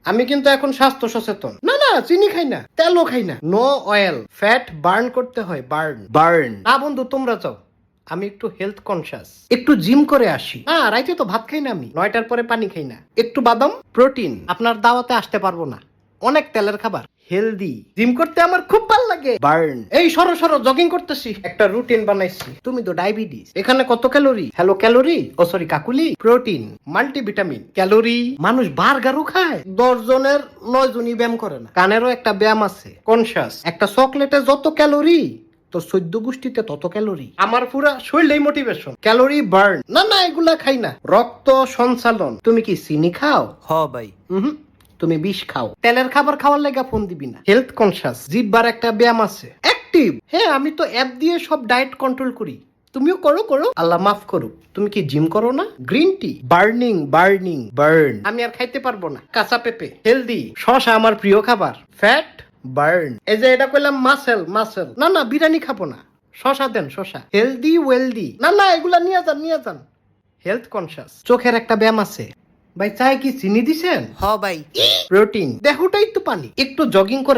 আমি কিন্তু এখন স্বাস্থ্য সচেতন। না না, চিনি খাই না, তেলও খাই না, নো অয়েল। ফ্যাট বার্ন করতে হয়, বার্ন বার্ন। না বন্ধু, তোমরা চাও আমি একটু হেলথ কনসিয়াস, একটু জিম করে আসি। না, রাইতে তো ভাত খাই না, আমি 9টার পরে পানি খাই না। একটু বাদাম প্রোটিন। আপনার দাওয়াতে আসতে পারবো না, অনেক তেলের খাবার। হেলদি জিম করতে আমার খুব ভালো লাগে। বার্ন। এই সরো সরো, জগিং করতেছি, একটা রুটিন বানাইছি। তুমি তো ডায়াবেটিস, এখানে কত ক্যালোরি? হ্যালো ক্যালোরি, ও sorry Kakuli. Protein, multivitamin, calorie. মানুষ বার্গারও খায়, 10 জনের 9 জনই ব্যায়াম করে না। কানেরও একটা ব্যায়াম আছে, কনসিয়াস। একটা চকলেটে যত ক্যালোরি, তো 14 গোষ্ঠীতে তত ক্যালোরি। আমার পুরা শরীরেই মোটিভেশন, ক্যালোরি বার্ন। না না, এগুলা খাই না। রক্ত সঞ্চালন। তুমি কি চিনি খাও? ভাই। তুমি বিষ খাও। তেলের খাবার খাওয়ার লেগা ফোন দিবি না। হেলথ কনসিয়াস, জিব্বার একটা ব্যায়াম আছে, অ্যাক্টিভ। হ্যাঁ, আমি তো অ্যাপ দিয়ে সব ডায়েট কন্ট্রোল করি। তুমিও করো করো, আল্লাহ মাফ করুক। তুমি কি জিম করো না? Green tea, burning burning burn. আমি আর খাইতে পারবো না। কাঁচা পেঁপে, হেলদি। শশা আমার প্রিয় খাবার। Fat burn. এই যে এটা কইলাম মাসেল মাসেল। না না, বিরিয়ানি খাবো না, শশা দেন শশা। Healthy wealthy. না না, এগুলা নিয়ে যান নিয়ে যান। Health conscious. চোখের একটা ব্যায়াম আছে। ভাই চাই কি চিনি দিছেন? ভাই। প্রোটিন, দেহটাই তো পানি। একটু জগিং করে